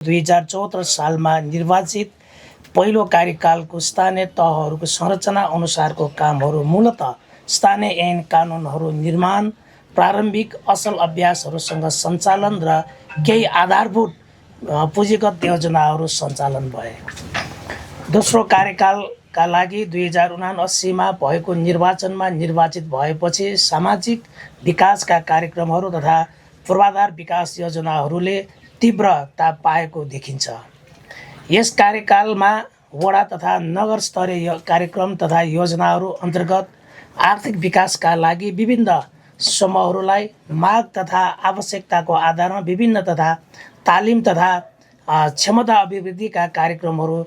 2074 सालमा निर्वाचित पहिलो कार्यकालको स्थानीय तहहरूको संरचना अनुसारको कामहरू मूलतः स्थानीय ऐन कानुनहरू निर्माण, प्रारम्भिक असल अभ्यासहरूसँग सञ्चालन र केही आधारभूत पुँजीगत योजनाहरू सञ्चालन भए। दोस्रो कार्यकालका लागि 2079मा भएको निर्वाचनमा निर्वाचित भएपछि सामाजिक विकासका कार्यक्रमहरू तथा पूर्वाधार विकास योजनाहरूले तीव्रता पाएको देखिन्छ। यस कार्यकालमा वडा तथा नगर स्तरीय कार्यक्रम तथा योजनाहरू अन्तर्गत आर्थिक विकासका लागि विभिन्न समूहहरूलाई माग तथा आवश्यकताको आधारमा विभिन्न तथा तालिम तथा क्षमता अभिवृद्धिका कार्यक्रमहरू,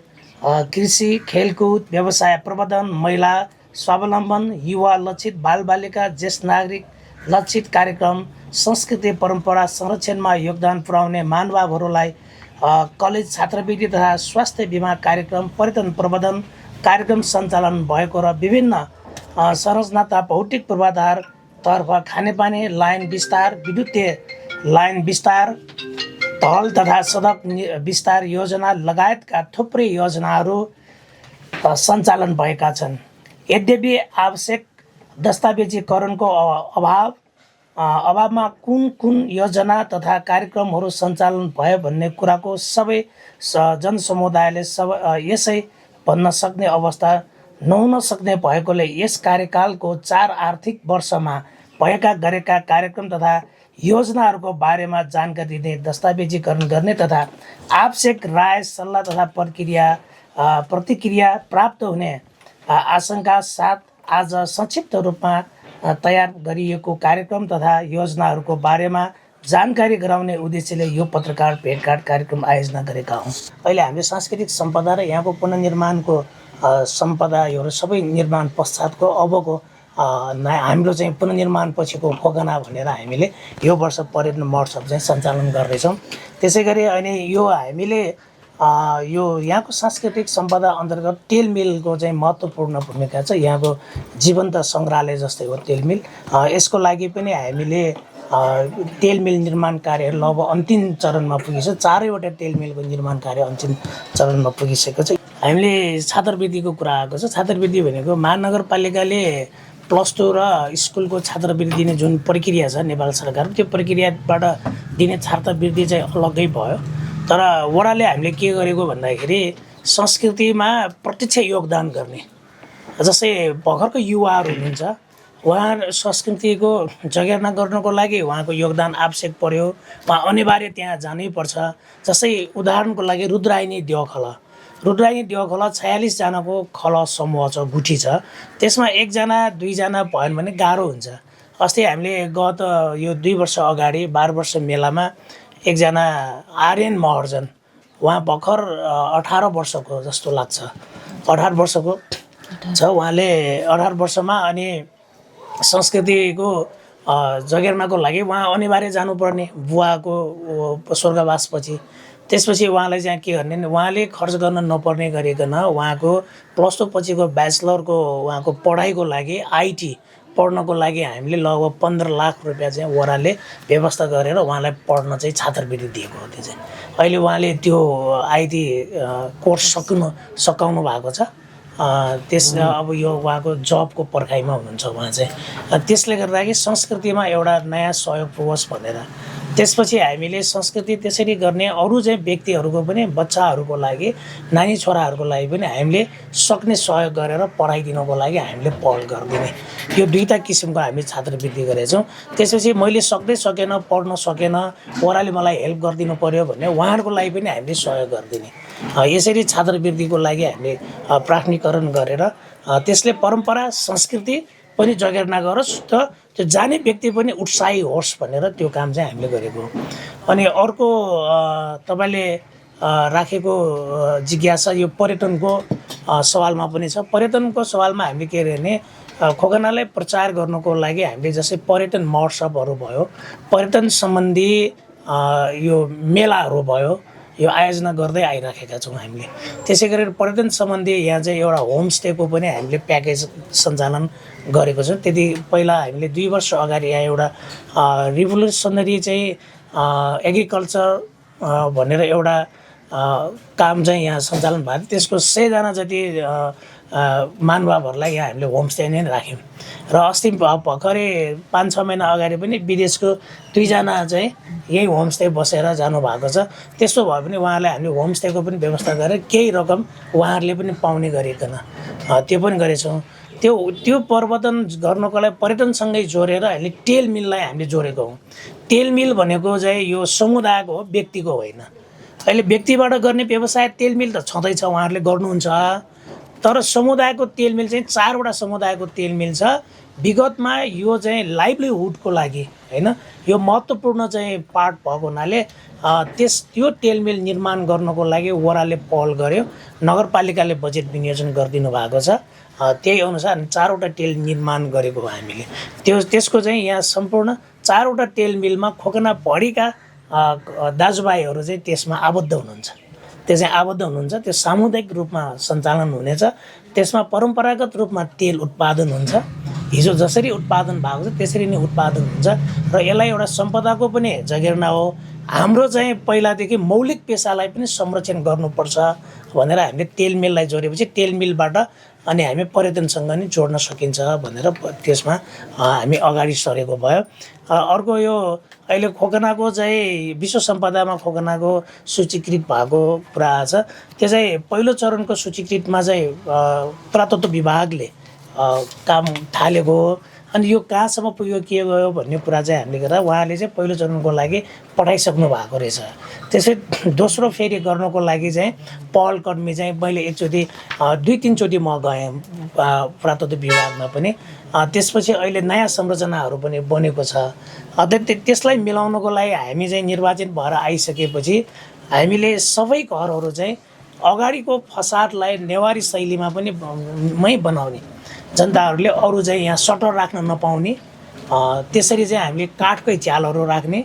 कृषि, खेलकुद, व्यवसाय प्रबन्धन, महिला स्वावलम्बन, युवा लक्षित, बालबालिका, ज्येष्ठ नागरिक लक्षित कार्यक्रम, संस्कृति परम्परा संरक्षणमा योगदान पुर्याउने महानुभावहरूलाई कलेज छात्रवृत्ति तथा स्वास्थ्य बिमा कार्यक्रम, पर्यटन प्रबन्धन कार्यक्रम सञ्चालन भएको र विभिन्न संरचना तथा भौतिक पूर्वाधारतर्फ खानेपानी लाइन विस्तार, विद्युतीय लाइन विस्तार, ढल तथा सडक विस्तार योजना लगायतका थुप्रै योजनाहरू सञ्चालन भएका छन्। यद्यपि आवश्यक दस्तावेजीकरणको अभावमा कुन योजना तथा कार्यक्रमहरू सञ्चालन भयो भन्ने कुराको सबै जनसमुदायले यसै भन्न सक्ने अवस्था नहुन सक्ने भएकोले यस कार्यकालको 4 आर्थिक वर्षमा गरेका कार्यक्रम तथा योजनाहरूको बारेमा जानकारी दिने, दस्तावेजीकरण गर्ने तथा आवश्यक राय सल्लाह तथा प्रतिक्रिया प्राप्त हुने आशंका साथ आज संक्षिप्त रूपमा तयार गरिएको कार्यक्रम तथा योजनाहरूको बारेमा जानकारी गराउने उद्देश्यले यो पत्रकार भेटघाट कार्यक्रम आयोजना गरेका हौँ। अहिले हामीले सांस्कृतिक सम्पदा र यहाँको पुनर्निर्माणको सम्पदाहरू सबै निर्माण पश्चातको अबको हाम्रो चाहिँ पुनर्निर्माण पछिको ठोगाना भनेर हामीले यो वर्ष पर्यटन महोत्सव चाहिँ सञ्चालन गर्दैछौँ। त्यसै गरी अनि यो हामीले यो यहाँको सांस्कृतिक सम्पदा अन्तर्गत तेल मिलको चाहिँ महत्त्वपूर्ण भूमिका छ। यहाँको जीवन्त सङ्ग्रहालय जस्तै हो तेल मिल। यसको लागि पनि हामीले तेल मिल निर्माण कार्यहरू लगभग अन्तिम चरणमा पुगिसक्यो। 4वटा तेल मिलको निर्माण कार्य अन्तिम चरणमा पुगिसकेको छ। हामीले छात्रवृत्तिको कुरा आएको छ। छात्रवृत्ति भनेको महानगरपालिकाले +2 र स्कुलको छात्रवृत्ति दिने जुन प्रक्रिया छ नेपाल सरकार, त्यो प्रक्रियाबाट दिने छात्रवृत्ति चाहिँ अलग्गै भयो। तर वडाले हामीले के गरेको भन्दाखेरि संस्कृतिमा प्रत्यक्ष योगदान गर्ने, जस्तै भर्खरको युवाहरू हुनुहुन्छ, उहाँ संस्कृतिको जगेर्ना गर्नको लागि उहाँको योगदान आवश्यक पर्यो, उहाँ अनिवार्य त्यहाँ जानै पर्छ। जस्तै उदाहरणको लागि रुद्रायणी देवखला 46 जनाको खल समूह छ, गुठी छ। त्यसमा 1 जना 2 जना भएन भने गाह्रो हुन्छ। अस्ति हामीले गत यो 2 वर्ष अगाडि 12 वर्ष मेलामा एकजना आर्यन महर्जन, उहाँ भर्खर 18 वर्षको जस्तो लाग्छ, 18 वर्षको छ। उहाँले 18 वर्षमा अनि संस्कृतिको जगेर्नाको लागि उहाँ अनिवार्य जानुपर्ने, बुवाको स्वर्गवासपछि। त्यसपछि उहाँलाई चाहिँ के गर्ने, उहाँले खर्च गर्न नपर्ने गरिकन उहाँको +2 पछिको ब्याचलरको उहाँको पढाइको लागि आइटी पढ्नको लागि हामीले लगभग 15 लाख रुपियाँ चाहिँ वडाले व्यवस्था गरेर उहाँलाई पढ्न चाहिँ छात्रवृत्ति दिएको हो। त्यो चाहिँ अहिले उहाँले त्यो आइटी कोर्स सकाउनु भएको छ। अब यो उहाँको जबको पर्खाइमा हुनुहुन्छ उहाँ चाहिँ। त्यसले गर्दाखेरि संस्कृतिमा एउटा नयाँ सहयोग पुगोस् भनेर त्यसपछि हामीले संस्कृति त्यसरी गर्ने अरू चाहिँ व्यक्तिहरूको पनि, बच्चाहरूको लागि, नानी छोराहरूको लागि पनि हामीले सक्ने सहयोग गरेर पढाइदिनको लागि हामीले पहल गरिदिने, यो 2टा किसिमको हामीले छात्रवृत्ति गरेका छौँ। त्यसपछि मैले सकेन, पढ्न सकेन, वडाले मलाई हेल्प गरिदिनु पर्यो भने उहाँहरूको लागि पनि हामीले सहयोग गरिदिने। यसरी छात्रवृत्तिको लागि हामीले प्राथमिकरण गरेर त्यसले परम्परा संस्कृति पनि जगेर्ना गरोस् त त्यो जाने व्यक्ति पनि उत्साही होस् भनेर त्यो काम चाहिँ हामीले गरेको हो। अनि अर्को तपाईँले राखेको जिज्ञासा यो पर्यटनको सवालमा पनि छ। पर्यटनको सवालमा हामीले के गर्ने, ठोगानालाई प्रचार गर्नको लागि हामीले जस्तै पर्यटन महोत्सवहरू भयो, पर्यटन सम्बन्धी यो मेलाहरू भयो, यो आयोजना गर्दै आइराखेका छौँ हामीले। त्यसै गरेर पर्यटन सम्बन्धी यहाँ चाहिँ एउटा होमस्टेको पनि हामीले प्याकेज सञ्चालन गरेको छौँ। त्यति पहिला हामीले 2 वर्ष अगाडि यहाँ एउटा रिभोल्युसनरी चाहिँ एग्रिकल्चर भनेर एउटा काम चाहिँ यहाँ सञ्चालन भयो। त्यसको 100 जना जति महानुभावहरूलाई यहाँ हामीले होमस्टे नै राख्यौँ र अस्ति भर्खरै 5-6 महिना अगाडि पनि विदेशको 2 जना चाहिँ यही होमस्टे बसेर जानुभएको छ। त्यसो भए पनि उहाँहरूलाई हामीले होमस्टेको पनि व्यवस्था गरेर केही रकम उहाँहरूले पनि पाउने गरिकन त्यो पनि गरेछौँ। त्यो प्रवर्धन गर्नको लागि पर्यटनसँगै जोडेर हामीले तेल मिललाई हामीले जोडेको हौँ। तेल मिल भनेको चाहिँ यो समुदायको हो, व्यक्तिको होइन। अहिले व्यक्तिबाट गर्ने व्यवसाय तेल मिल त छँदैछ, उहाँहरूले गर्नुहुन्छ, तर समुदायको तेल मिल चाहिँ 4 वटा समुदायको तेल मिल छ। विगतमा यो चाहिँ लाइभलीहुडको लागि होइन, यो महत्त्वपूर्ण चाहिँ पार्ट भएको हुनाले त्यो तेल मिल निर्माण गर्नको लागि वडाले पहल गर्यो, नगरपालिकाले बजेट विनियोजन गरिदिनु भएको छ। त्यही अनुसार 4 वटा तेल निर्माण गरेको हो हामीले। त्यसको चाहिँ यहाँ सम्पूर्ण 4 वटा तेल मिलमा खोकना पढीका दाजुभाइहरू चाहिँ त्यसमा आबद्ध हुनुहुन्छ। त्यो चाहिँ आबद्ध हुनुहुन्छ, त्यो सामुदायिक रूपमा सञ्चालन हुनेछ। त्यसमा परम्परागत रूपमा तेल उत्पादन हुन्छ, हिजो जसरी उत्पादन भएको छ त्यसरी नै उत्पादन हुन्छ र यसलाई एउटा सम्पदाको पनि जगेर्ना हो। हाम्रो चाहिँ पहिलादेखि मौलिक पेसालाई पनि संरक्षण गर्नुपर्छ भनेर हामीले तेल मिललाई जोडेपछि तेल मिलबाट अनि हामी पर्यटनसँग नि जोड्न सकिन्छ भनेर त्यसमा हामी अगाडि सरेको भयो। अर्को यो अहिले खोकनाको चाहिँ विश्व सम्पदामा खोकनाको सूचीकृत भएको कुरा छ। त्यो चाहिँ पहिलो चरणको सूचीकृतमा चाहिँ पुरातत्व विभागले काम थालेको हो। अनि यो कहाँसम्म पुग्यो के गयो भन्ने कुरा चाहिँ हामीले गर्दा उहाँले चाहिँ पहिलो चरणको लागि पठाइसक्नु भएको रहेछ। त्यसै दोस्रो फेरि गर्नको लागि चाहिँ पहल कदमी चाहिँ मैले एकचोटि 2-3 चोटि म गएँ पुरातत्व विभागमा पनि। त्यसपछि अहिले नयाँ संरचनाहरू पनि बनेको छ। त्यसलाई मिलाउनको लागि हामी चाहिँ निर्वाचित भएर आइसकेपछि हामीले सबै घरहरू चाहिँ अगाडिको फसादलाई नेवारी शैलीमा पनि बनाउने, जनताहरूले अरू चाहिँ यहाँ सटर राख्न नपाउने त्यसरी चाहिँ हामीले काठकै च्यालहरू राख्ने,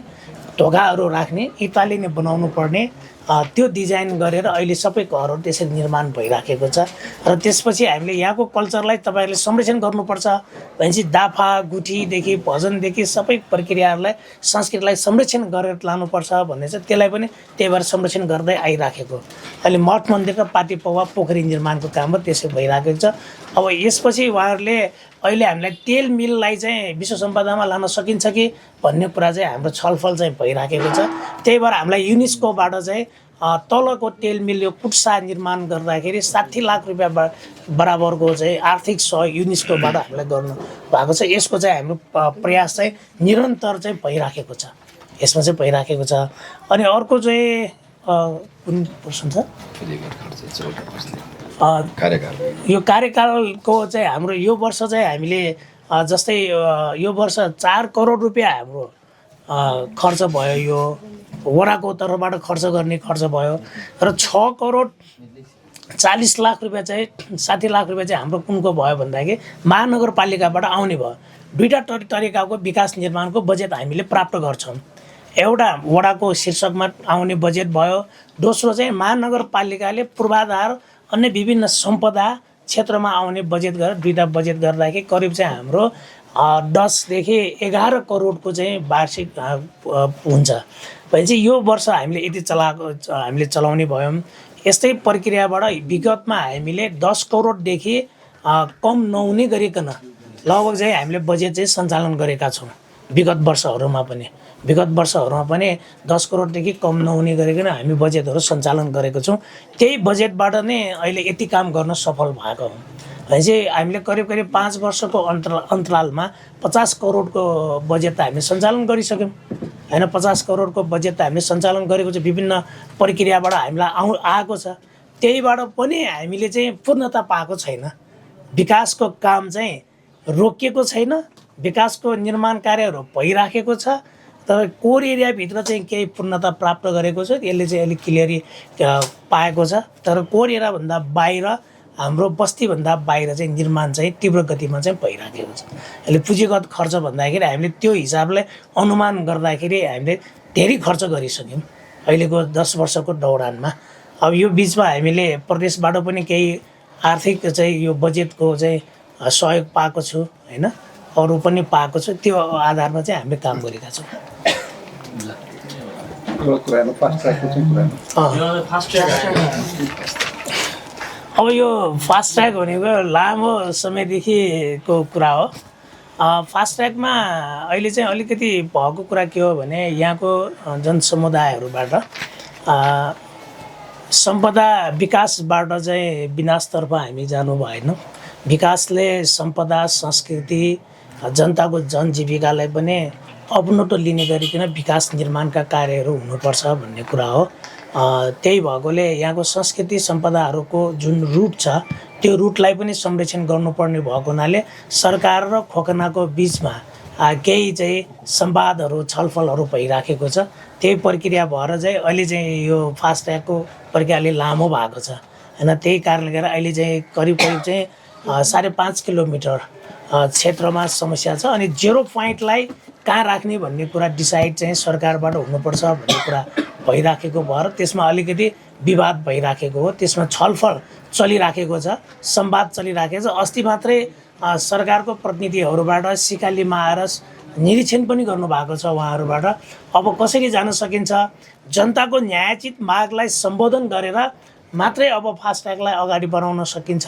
ढोकाहरू राख्ने, इँटाले नै बनाउनु पर्ने त्यो डिजाइन गरेर अहिले सबै घरहरू त्यसरी निर्माण भइराखेको छ। र त्यसपछि हामीले यहाँको कल्चरलाई तपाईँहरूले संरक्षण गर्नुपर्छ भनेपछि दाफा गुठीदेखि भजनदेखि सबै प्रक्रियाहरूलाई संस्कृतिलाई संरक्षण गरेर लानुपर्छ भन्ने चाहिँ त्यसलाई पनि त्यही भएर संरक्षण गर्दै आइराखेको। अहिले मठ मन्दिर र पाटी पौवा पोखरी निर्माणको काम पनि त्यसै भइराखेको छ। अब यसपछि उहाँहरूले अहिले हामीलाई तेल मिललाई चाहिँ विश्व सम्पदामा लान सकिन्छ कि भन्ने कुरा चाहिँ हाम्रो छलफल चाहिँ भइराखेको छ। त्यही भएर हामीलाई युनेस्कोबाट चाहिँ तलको तेल मिल यो कुट्सा निर्माण गर्दाखेरि 60 लाख रुपियाँ बराबरको चाहिँ आर्थिक सहयोग युनेस्कोबाट हामीलाई गर्नु भएको छ। यसको चाहिँ हाम्रो प्रयास चाहिँ निरन्तर चाहिँ भइराखेको छ, यसमा चाहिँ भइराखेको छ। अनि अर्को चाहिँ कुन प्रश्न छ? यो कार्यकालको चाहिँ हाम्रो यो वर्ष चाहिँ हामीले जस्तै यो वर्ष 4 करोड रुपियाँ हाम्रो खर्च भयो। यो वडाको तर्फबाट खर्च गर्ने खर्च भयो र 6 करोड 40 लाख रुपियाँ चाहिँ 60 लाख रुपियाँ चाहिँ हाम्रो कुनको भयो भन्दाखेरि महानगरपालिकाबाट आउने भयो। 2टा तरिकाको विकास निर्माणको बजेट हामीले प्राप्त गर्छौँ। एउटा वडाको शीर्षकमा आउने बजेट भयो, दोस्रो चाहिँ महानगरपालिकाले पूर्वाधार अन्य विभिन्न सम्पदा क्षेत्रमा आउने बजेट गरेर 2टा बजेट गर्दाखेरि करिब चाहिँ हाम्रो 10 देखि 11 करोडको चाहिँ वार्षिक हुन्छ। भनेपछि यो वर्ष हामीले यति हामीले चलाउने भयौँ। यस्तै प्रक्रियाबाट विगतमा हामीले 10 करोडदेखि कम नहुने गरिकन लगभग चाहिँ हामीले बजेट चाहिँ सञ्चालन गरेका छौँ। विगत वर्षहरूमा पनि 10 करोडदेखि कम नहुने गरिकन हामी बजेटहरू सञ्चालन गरेको छौँ। त्यही बजेटबाट नै अहिले यति काम गर्न सफल भएको हो। भनेपछि हामीले करिब 5 वर्षको अन्तरालमा 50 करोडको बजेट त हामीले सञ्चालन गरिसक्यौँ होइन। 50 करोडको बजेट त हामीले सञ्चालन गरेको छ, विभिन्न प्रक्रियाबाट हामीलाई आएको छ। त्यहीबाट पनि हामीले चाहिँ पूर्णता पाएको छैन। विकासको काम चाहिँ रोकिएको छैन, विकासको निर्माण कार्यहरू भइराखेको छ, तर कोर एरियाभित्र चाहिँ केही पूर्णता प्राप्त गरेको छ। यसले चाहिँ अलिक क्लियरी पाएको छ, तर कोर एरियाभन्दा बाहिर हाम्रो बस्तीभन्दा बाहिर चाहिँ निर्माण चाहिँ तीव्र गतिमा चाहिँ भइराखेको छ। अहिले पुँजीगत खर्च भन्दाखेरि हामीले त्यो हिसाबले अनुमान गर्दाखेरि हामीले धेरै खर्च गरिसक्यौँ अहिलेको 10 वर्षको दौरानमा। अब यो बिचमा हामीले प्रदेशबाट पनि केही आर्थिक चाहिँ यो बजेटको चाहिँ सहयोग पाएको छु होइन, अरू पनि पाएको छु। त्यो आधारमा चाहिँ हामीले काम गरेका छौँ। कुरामा फास्ट ट्र्याकको चाहिँ कुरामा अब यो फास्ट ट्र्याक भनेको लामो समयदेखिको कुरा हो। फास्ट ट्र्याकमा अहिले चाहिँ अलिकति भएको कुरा के हो भने यहाँको जनसमुदायहरूबाट सम्पदा विकासबाट चाहिँ विनाशतर्फ हामी जानु भएन। विकासले सम्पदा, संस्कृति, जनताको जनजीविकालाई पनि अपनोटो लिने गरिकन विकास निर्माणका कार्यहरू हुनुपर्छ भन्ने कुरा हो। त्यही भएकोले यहाँको संस्कृति सम्पदाहरूको जुन रुट छ त्यो रुटलाई पनि संरक्षण गर्नुपर्ने भएको हुनाले सरकार र खोकनाको बिचमा केही चाहिँ संवादहरू, छलफलहरू भइराखेको छ। त्यही प्रक्रिया भएर चाहिँ अहिले चाहिँ यो फास्ट ट्र्याकको प्रक्रिया अलि लामो भएको छ हैन। त्यही कारणले गर्दा अहिले चाहिँ करिब चाहिँ 5.5 किलोमिटर क्षेत्रमा समस्या छ। अनि 0 पोइन्टलाई कहाँ राख्ने भन्ने कुरा डिसाइड चाहिँ सरकारबाट हुनुपर्छ भन्ने कुरा भइराखेको भएर त्यसमा अलिकति विवाद भइराखेको हो। त्यसमा छलफल चलिराखेको छ, संवाद चलिराखेको छ। अस्ति मात्रै सरकारको प्रतिनिधिहरूबाट सिकालीमा आएर निरीक्षण पनि गर्नुभएको छ उहाँहरूबाट। अब कसरी जान सकिन्छ, जनताको न्यायोचित मागलाई सम्बोधन गरेर मात्रै अब फास्ट ट्र्याकलाई अगाडि बढाउन सकिन्छ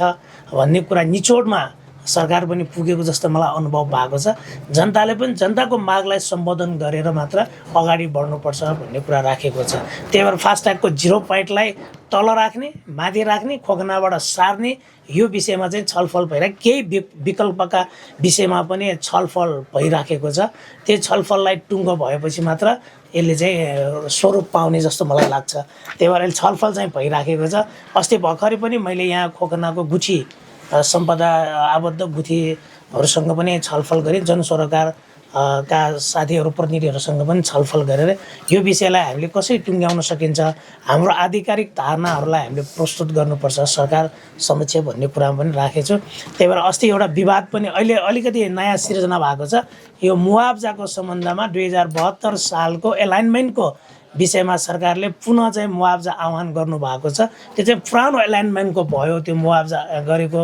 भन्ने कुरा निचोडमा सरकार पनि पुगेको जस्तो मलाई अनुभव भएको छ। जनताले पनि जनताको मागलाई सम्बोधन गरेर मात्र अगाडि बढ्नुपर्छ भन्ने कुरा राखेको छ। त्यही भएर फास्ट ट्र्याकको 0 पोइन्टलाई तल राख्ने, माथि राख्ने, खोकनाबाट सार्ने यो विषयमा चाहिँ छलफल भइरहेको, केही विकल्पका विषयमा पनि छलफल भइराखेको छ। त्यो छलफललाई टुङ्गो भएपछि मात्र यसले चाहिँ स्वरूप पाउने जस्तो मलाई लाग्छ। त्यही भएर अहिले छलफल चाहिँ भइराखेको छ। अस्ति भर्खरै पनि मैले यहाँ खोकनाको गुठी सम्पदा आबद्ध गुठीहरूसँग पनि छलफल गरेँ। जनसरोकार का साथीहरू, प्रतिनिधिहरूसँग पनि छलफल गरेर यो विषयलाई हामीले कसरी टुङ्ग्याउन सकिन्छ, हाम्रो आधिकारिक धारणाहरूलाई हामीले प्रस्तुत गर्नुपर्छ सरकार समक्ष भन्ने कुरा पनि राखेको छु। त्यही भएर अस्ति एउटा विवाद पनि अहिले अलिकति नयाँ सिर्जना भएको छ। यो मुआब्जाको सम्बन्धमा 2072 सालको एलाइनमेन्टको विषयमा सरकारले पुनः चाहिँ मुआब्जा आह्वान गर्नुभएको छ। त्यो चाहिँ पुरानो एलाइनमेन्टको भयो। त्यो मुआब्जा गरेको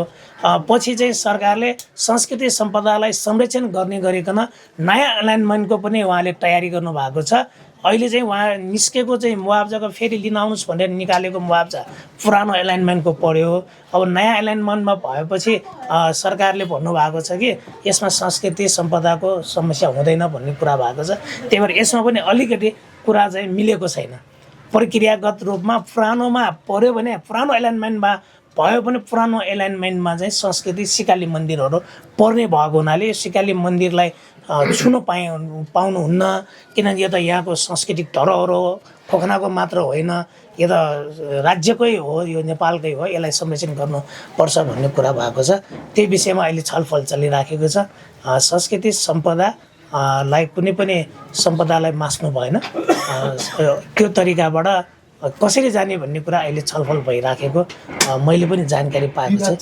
पछि चाहिँ सरकारले संस्कृति सम्पदालाई संरक्षण गर्ने गरिकन नयाँ एलाइनमेन्टको पनि उहाँले तयारी गर्नुभएको छ। अहिले चाहिँ उहाँ निस्केको चाहिँ मुआब्जाको फेरि लिन आउनुहोस् भनेर निकालेको मुआब्जा पुरानो एलाइनमेन्टको पर्यो। अब नयाँ एलाइनमेन्टमा भएपछि सरकारले भन्नुभएको छ कि यसमा संस्कृति सम्पदाको समस्या हुँदैन भन्ने कुरा भएको छ। त्यही भएर यसमा पनि अलिकति कुरा चाहिँ मिलेको छैन। प्रक्रियागत रूपमा पुरानोमा पर्यो भने पुरानो एलाइनमेन्टमा भयो भने पुरानो एलाइनमेन्टमा चाहिँ संस्कृति सिकाली मन्दिरहरू पर्ने भएको हुनाले सिकाली मन्दिरलाई छुन पाउनुहुन्न। किनकि यो त यहाँको सांस्कृतिक धरोहर हो, खोकनाको मात्र होइन, यो त राज्यकै हो, यो नेपालकै हो, यसलाई संरक्षण गर्नुपर्छ भन्ने कुरा भएको छ। त्यही विषयमा अहिले छलफल चलिराखेको छ। संस्कृति सम्पदा लाई कुनै पनि सम्पदालाई मास्नु भएन। त्यो तरिकाबाट कसरी जाने भन्ने कुरा अहिले छलफल भइराखेको मैले पनि जानकारी पाएको छु।